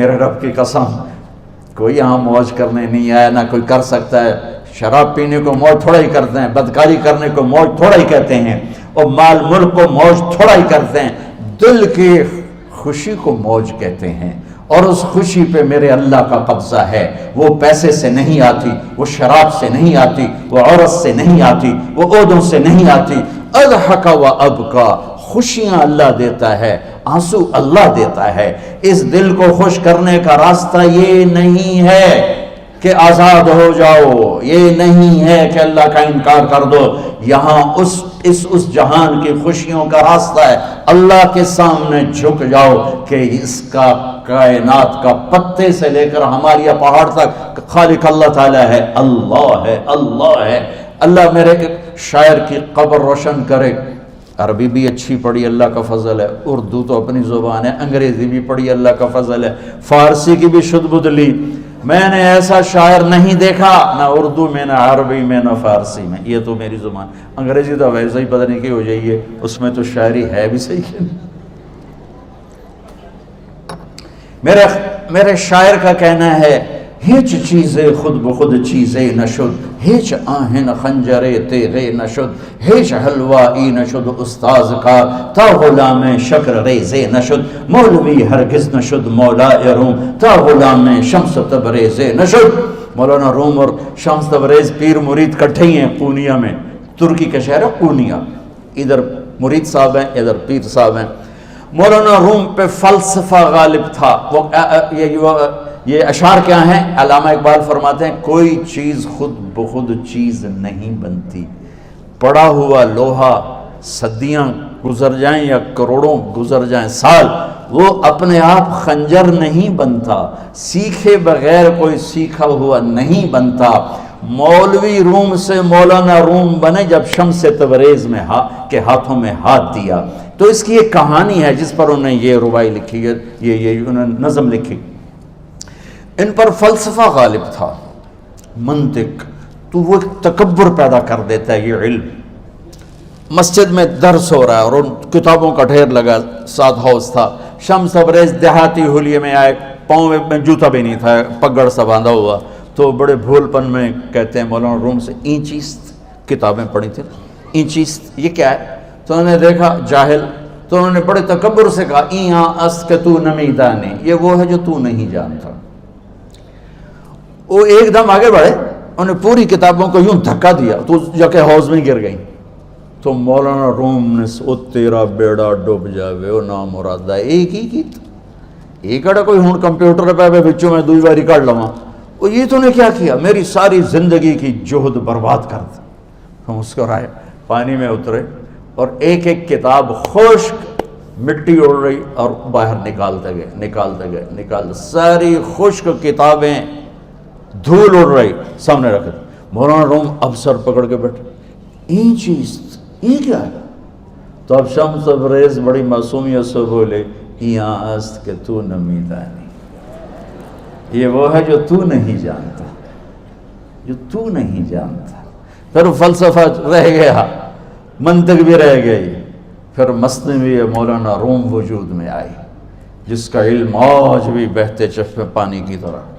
میرے رب کی قسم، کوئی یہاں موج کرنے نہیں آیا، نہ کوئی کر سکتا ہے۔ شراب پینے کو موج تھوڑا ہی کرتے ہیں، بدکاری کرنے کو موج تھوڑا ہی کہتے ہیں، اور مال ملک کو موج تھوڑا ہی کرتے ہیں، دل کی خوشی کو موج کہتے ہیں۔ اور اس خوشی پہ میرے اللہ کا قبضہ ہے، وہ پیسے سے نہیں آتی، وہ شراب سے نہیں آتی، وہ عورت سے نہیں آتی، وہ عہدوں سے نہیں آتی۔ اضحک و ابکا، خوشیاں اللہ دیتا ہے، آنسو اللہ دیتا ہے۔ اس دل کو خوش کرنے کا راستہ یہ نہیں ہے کہ آزاد ہو جاؤ، یہ نہیں ہے کہ اللہ کا انکار کر دو۔ یہاں اس جہان کی خوشیوں کا راستہ ہے، اللہ کے سامنے جھک جاؤ کہ اس کا کائنات کا پتے سے لے کر ہماری پہاڑ تک خالق اللہ تعالیٰ ہے، اللہ ہے، اللہ ہے۔ اللہ میرے شاعر کی قبر روشن کرے۔ عربی بھی اچھی پڑھی، اللہ کا فضل ہے، اردو تو اپنی زبان ہے، انگریزی بھی پڑھی، اللہ کا فضل ہے، فارسی کی بھی شد بد لی۔ میں نے ایسا شاعر نہیں دیکھا، نہ اردو میں، نہ عربی میں، نہ فارسی میں، یہ تو میری زبان۔ انگریزی تو ویسے ہی پتہ نہیں کی ہو جائیے، اس میں تو شاعری ہے بھی صحیح ہے۔ میرے شاعر کا کہنا ہے، ہیچ چیزیں خود بخود چیزیں نشد، ہیچ آہن خنجرے تیغے نشد، ہیچ حلوائی نشد استاذ کا، تا غلام شکر ریزے نشد، مولوی ہرگز نشد مولا روم، تا غلام شمس تبریز نشد۔ مولانا روم اور شمس تبریز پیر مرید کٹھے ہی ہیں پونیا میں، ترکی کا شہر ہے پونیا، ادھر مرید صاحب ہیں، ادھر پیر صاحب ہیں۔ مولانا روم پہ فلسفہ غالب تھا۔ یہ اشعار کیا ہیں؟ علامہ اقبال فرماتے ہیں، کوئی چیز خود بخود چیز نہیں بنتی، پڑا ہوا لوہا صدیاں گزر جائیں یا کروڑوں گزر جائیں سال، وہ اپنے آپ خنجر نہیں بنتا، سیکھے بغیر کوئی سیکھا ہوا نہیں بنتا۔ مولوی روم سے مولانا روم بنے جب شمس تبریز میں کے ہاتھوں میں ہاتھ دیا۔ تو اس کی ایک کہانی ہے جس پر انہوں نے یہ ربائی لکھی ہے، یہ انہوں نے نظم لکھی۔ ان پر فلسفہ غالب تھا، منطق، تو وہ تکبر پیدا کر دیتا ہے یہ علم۔ مسجد میں درس ہو رہا ہے اور ان کتابوں کا ڈھیر لگا، ساتھ ہاؤس تھا۔ شمس تبریز دیہاتی حلیے میں آئے، پاؤں میں جوتا بھی نہیں تھا، پگڑ سا باندھا ہوا، تو بڑے بھول پن میں کہتے ہیں مولانا روم سے، اینچیست کتابیں پڑھی تھیں، اینچیست یہ کیا ہے؟ تو انہوں نے دیکھا جاہل، تو انہوں نے بڑے تکبر سے کہا، ایہاں است کہ تو نمیدانی، یہ وہ ہے جو تو نہیں جانتا۔ وہ ایک دم آگے بڑھے، انہوں نے پوری کتابوں کو یوں دھکا دیا تو جا کے حوض میں گر گئی۔ تو مولانا روم نے او تیرا بیڑا ڈوب جاوے او نام مرادہ، ایک ہی کی ایک اڑا کوئی ہون کمپیوٹر پہ بچوں میں دوئی باری کر لواں، وہ یہ تو نے کیا کیا، میری ساری زندگی کی جہد برباد کر دی۔ ہم مسکرائے، پانی میں اترے اور ایک ایک کتاب خشک مٹی اڑ رہی اور باہر نکالتے گئے، ساری خشک کتابیں دھول اڑ رہی سامنے رکھ دی۔ مولانا روم اب سر پکڑ کے بیٹھے، این چیز یہ کیا ہے؟ تو اب شمس تبریز بڑی معصومیت سے بولے، یہاں است کہ تو نمیدانی، یہ وہ ہے جو تو نہیں جانتا، جو تو نہیں جانتا۔ پھر فلسفہ رہ گیا، منطق بھی رہ گئی، پھر مثنوی مولانا روم وجود میں آئی، جس کا علم آج بھی بہتے چشمے پانی کی طرح۔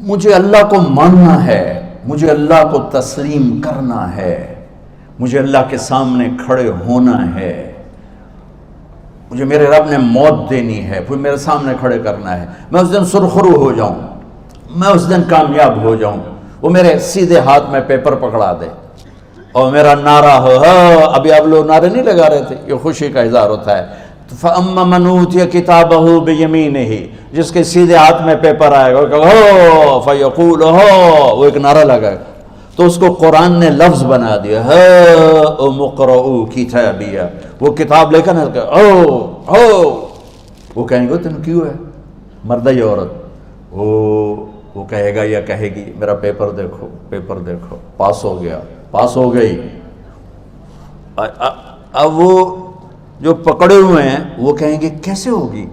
مجھے اللہ کو ماننا ہے، مجھے اللہ کو تسلیم کرنا ہے، مجھے اللہ کے سامنے کھڑے ہونا ہے، مجھے میرے رب نے موت دینی ہے، پھر میرے سامنے کھڑے کرنا ہے، میں اس دن سرخرو ہو جاؤں، میں اس دن کامیاب ہو جاؤں، وہ میرے سیدھے ہاتھ میں پیپر پکڑا دے اور میرا نعرہ ہو، ابھی آپ لوگ نعرے نہیں لگا رہے تھے، یہ خوشی کا اظہار ہوتا ہے۔ فَأَمَّا مَنْ أُوتِيَ كِتَابَهُ بِيَمِينِهِ، جس کے سیدھے ہاتھ میں پیپر آئے گا، فَيَقُولُ وہ ایک نعرہ لگائے گا، تو اس کو قرآن نے لفظ بنا دیا، هَاؤْمُ اقْرَءُوا كِتَابِيَهْ، وہ کتاب لے کر وہ کہیں گے تم کیوں ہے، مرد یا عورت، وہ کہے گا یا کہے گی میرا پیپر دیکھو، پیپر دیکھو، پاس ہو گیا، پاس ہو گئی۔ اب وہ جو پکڑے ہوئے ہیں وہ کہیں گے کیسے ہوگی،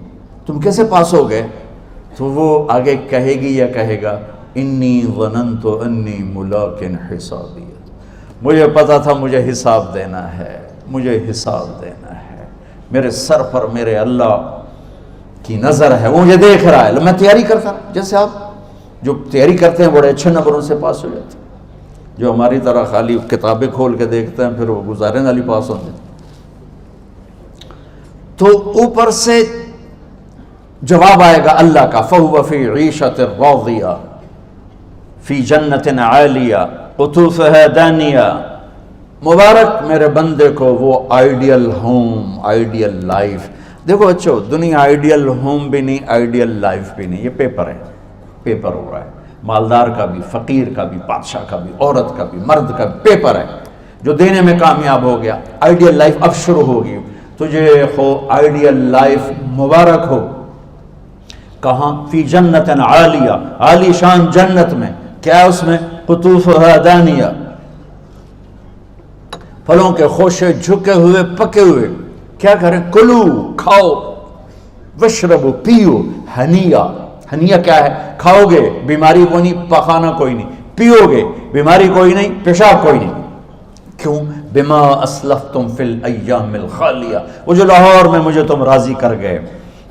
تم کیسے پاس ہو گئے؟ تو وہ آگے کہے گی یا کہے گا، انی ظننت انی ملاق حسابی، مجھے پتا تھا مجھے حساب دینا ہے، مجھے حساب دینا ہے، میرے سر پر میرے اللہ کی نظر ہے، وہ مجھے دیکھ رہا ہے۔ میں تیاری کرتا ہوں، جیسے آپ جو تیاری کرتے ہیں بڑے اچھے نمبروں سے پاس ہو جاتے ہیں، جو ہماری طرح خالی کتابیں کھول کے دیکھتے ہیں پھر وہ گزارے والی پاس ہوتے ہیں۔ تو اوپر سے جواب آئے گا اللہ کا، فَهُوَ فِي عِيشَةٍ رَاضِيَةٍ فِي جَنَّةٍ عَالِيَةٍ قُطُوفُهَا دَانِيَةٌ۔ مبارک میرے بندے کو وہ آئیڈیل ہوم، آئیڈیل لائف۔ دیکھو بچو، دنیا آئیڈیل ہوم بھی نہیں، آئیڈیل لائف بھی نہیں، یہ پیپر ہے، پیپر ہو رہا ہے، مالدار کا بھی، فقیر کا بھی، بادشاہ کا بھی، عورت کا بھی، مرد کا بھی پیپر ہے۔ جو دینے میں کامیاب ہو گیا، آئیڈیل لائف اب شروع ہوگی۔ تجھے ہو آئیڈیل لائف مبارک ہو۔ کہاں؟ فی جنت عالیہ، عالی شان جنت میں، کیا اس میں؟ قطوفها دانیہ، پھلوں کے خوشے جھکے ہوئے پکے ہوئے۔ کیا کریں؟ کلو، کھاؤ، وشربو، پیو، ہنیا۔ ہنیا کیا ہے؟ کھاؤ گے بیماری کوئی نہیں، پخانا کوئی نہیں، پیو گے بیماری کوئی نہیں، پیشاب کوئی نہیں۔ کیوں؟ بما اسلفتم فی الایام الخالیہ، وہ جو لاہور میں مجھے تم راضی کر گئے،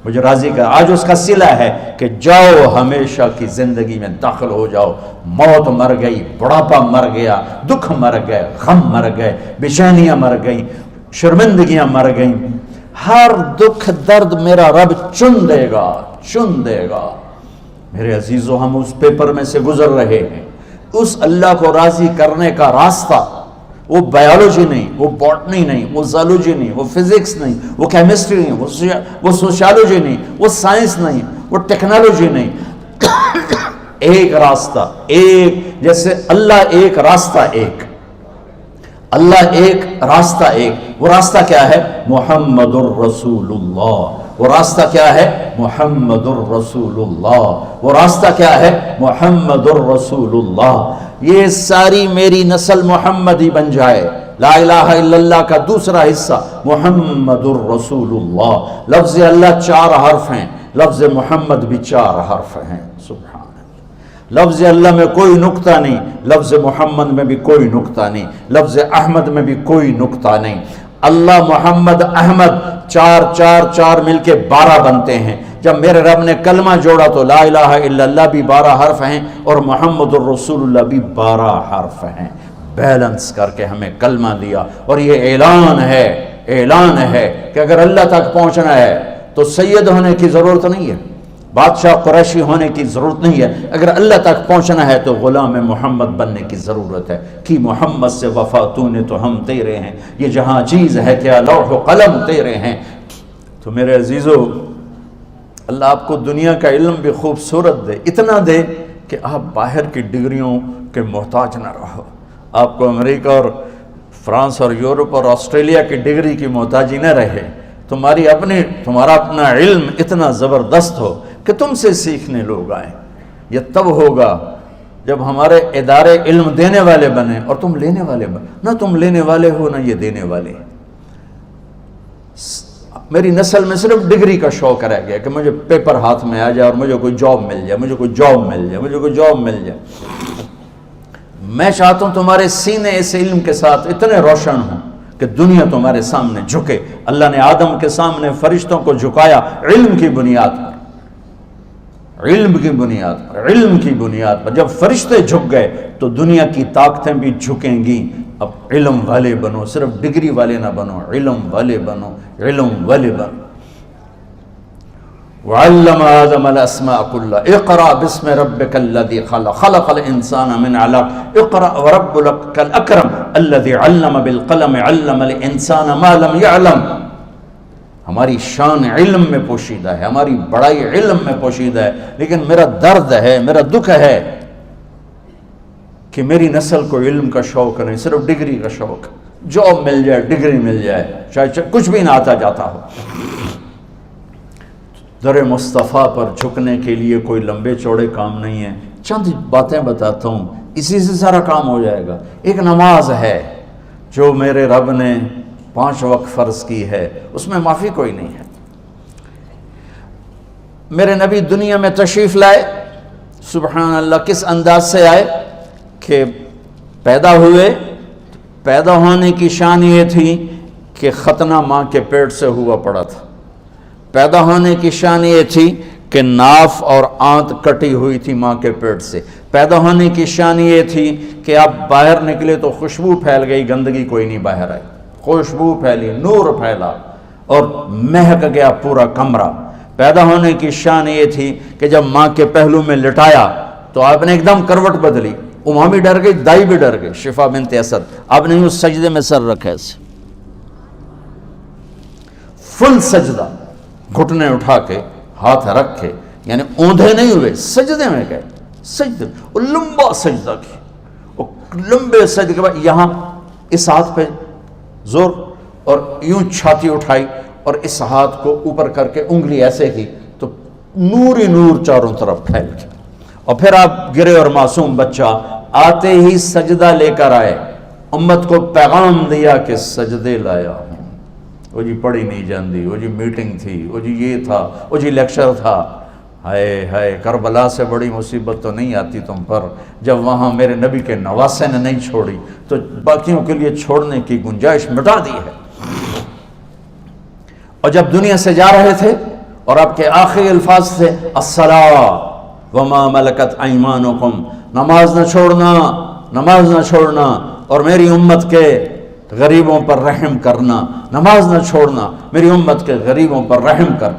مجھے راضی کر، آج اس کا صلہ ہے کہ جاؤ ہمیشہ کی زندگی میں داخل ہو جاؤ۔ موت مر گئی، بڑھاپا مر گیا، دکھ مر گئے، غم مر گئے، بے-چینیاں مر گئیں، شرمندگیاں مر گئیں، ہر دکھ درد میرا رب چن دے گا، چن دے گا۔ میرے عزیزو، ہم اس پیپر میں سے گزر رہے ہیں۔ اس اللہ کو راضی کرنے کا راستہ، وہ بایولوجی نہیں، وہ باٹنی نہیں، وہ زالوجی نہیں، وہ فزکس نہیں، وہ کیمسٹری نہیں، وہ سوشیالوجی نہیں، وہ سائنس نہیں، وہ ٹیکنالوجی نہیں۔ ایک راستہ، ایک، جیسے اللہ ایک، راستہ ایک، اللہ ایک، راستہ ایک۔ وہ راستہ کیا ہے؟ محمد الرسول اللہ۔ وہ راستہ کیا ہے؟ محمد الرسول اللہ۔ وہ راستہ کیا ہے؟ محمد الرسول اللہ۔ یہ ساری میری نسل محمدی بن جائے۔ لا الہ الا اللہ کا دوسرا حصہ محمد الرسول اللہ۔ لفظ اللہ 4 حرف ہیں، لفظ محمد بھی 4 حرف ہیں۔ سبحان اللہ۔ لفظ اللہ میں کوئی نقطہ نہیں، لفظ محمد میں بھی کوئی نقطہ نہیں، لفظ احمد میں بھی کوئی نقطہ نہیں۔ اللہ، محمد، احمد، 4 4 4 مل کے 12 بنتے ہیں۔ جب میرے رب نے کلمہ جوڑا تو لا الہ الا اللہ بھی 12 حرف ہیں اور محمد الرسول اللہ بھی 12 حرف ہیں۔ بیلنس کر کے ہمیں کلمہ دیا، اور یہ اعلان ہے، اعلان ہے کہ اگر اللہ تک پہنچنا ہے تو سید ہونے کی ضرورت نہیں ہے، بادشاہ قریشی ہونے کی ضرورت نہیں ہے۔ اگر اللہ تک پہنچنا ہے تو غلام محمد بننے کی ضرورت ہے۔ کہ محمد سے وفا تو نے تو ہم تیرے ہیں، یہ جہاں چیز ہے کیا لوح و قلم تیرے ہیں۔ تو میرے عزیزو، اللہ آپ کو دنیا کا علم بھی خوبصورت دے، اتنا دے کہ آپ باہر کی ڈگریوں کے محتاج نہ رہو، آپ کو امریکہ اور فرانس اور یورپ اور آسٹریلیا کی ڈگری کی محتاجی نہ رہے، تمہارا اپنا علم اتنا زبردست ہو کہ تم سے سیکھنے لوگ آئیں۔ یہ تب ہوگا جب ہمارے ادارے علم دینے والے بنے اور تم لینے والے بنے، نہ تم لینے والے ہو نہ یہ دینے والے۔ میری نسل میں صرف ڈگری کا شوق رہ گیا کہ مجھے پیپر ہاتھ میں آ جائے اور مجھے کوئی جاب مل جائے، مجھے کوئی جاب مل جائے، مجھے کوئی جاب مل جائے۔ میں چاہتا ہوں تمہارے سینے اس علم کے ساتھ اتنے روشن ہوں کہ دنیا تمہارے سامنے جھکے۔ اللہ نے آدم کے سامنے فرشتوں کو جھکایا علم کی بنیاد پر، علم کی بنیاد پر، علم کی بنیاد پر۔ جب فرشتے جھک گئے تو دنیا کی طاقتیں بھی جھکیں گی۔ اب علم والے بنو، صرف ڈگری والے نہ بنو، علم والے بنو، علم والے بنو۔ وعلم آدم الاسماء كلها اقرأ باسم ربك الذي خلق خلق الانسان من علق اقرأ وربك الاكرم الذي علم بالقلم علم الانسان ما لم يعلم۔ ہماری شان علم میں پوشیدہ ہے، ہماری بڑائی علم میں پوشیدہ ہے، لیکن میرا درد ہے، میرا دکھ ہے کہ میری نسل کو علم کا شوق نہیں، صرف ڈگری کا شوق۔ جاب مل جائے، ڈگری مل جائے، چاہے کچھ بھی نہ آتا جاتا ہو۔ در مصطفیٰ پر جھکنے کے لیے کوئی لمبے چوڑے کام نہیں ہیں، چند باتیں بتاتا ہوں، اسی سے سارا کام ہو جائے گا۔ ایک نماز ہے جو میرے رب نے 5 وقت فرض کی ہے، اس میں معافی کوئی نہیں ہے۔ میرے نبی دنیا میں تشریف لائے، سبحان اللہ، کس انداز سے آئے کہ پیدا ہوئے، پیدا ہونے کی شان یہ تھی کہ ختنہ ماں کے پیٹ سے ہوا پڑا تھا. پیدا ہونے کی شان یہ تھی کہ ناف اور آنت کٹی ہوئی تھی ماں کے پیٹ سے. پیدا ہونے کی شان یہ تھی کہ آپ باہر نکلے تو خوشبو پھیل گئی, گندگی کوئی نہیں باہر آئی, خوشبو پھیلی, نور پھیلا اور مہک گیا پورا کمرہ. پیدا ہونے کی شان یہ تھی کہ جب ماں کے پہلو میں لٹایا تو آپ نے ایک دم کروٹ بدلی. اماں بھی ڈر گئی, دائی بھی ڈر گئی, شفا بنت اسد. آپ نے اس سجدے میں سر رکھا ایسے فل سجدہ, گھٹنے اٹھا کے ہاتھ رکھ کے, یعنی اوندھے نہیں ہوئے, سجدے میں گئے. سجدے وہ لمبا سجدہ کی, وہ لمبے سجدے کے بعد یہاں اس ہاتھ پہ زور اور یوں چھاتی اٹھائی اور اس ہاتھ کو اوپر کر کے انگلی ایسے کی تو نور ہی نور چاروں طرف پھیل گیا. اور پھر آپ گرے اور معصوم بچہ آتے ہی سجدہ لے کر آئے, امت کو پیغام دیا کہ سجدے لایا ہوں. وہ جی پڑھی نہیں جاندی, وہ جی میٹنگ تھی, وہ جی یہ تھا, وہ جی لیکچر تھا. ہائے ہائے, کربلا سے بڑی مصیبت تو نہیں آتی تم پر جب وہاں میرے نبی کے نواسے نے نہیں چھوڑی تو باقیوں کے لیے چھوڑنے کی گنجائش مٹا دی ہے. اور جب دنیا سے جا رہے تھے اور آپ کے آخری الفاظ تھے الصلاۃ وما ملکت ایمانکم, نماز نہ چھوڑنا, نماز نہ چھوڑنا, اور میری امت کے غریبوں پر رحم کرنا, نماز نہ چھوڑنا, میری امت کے غریبوں پر رحم کر.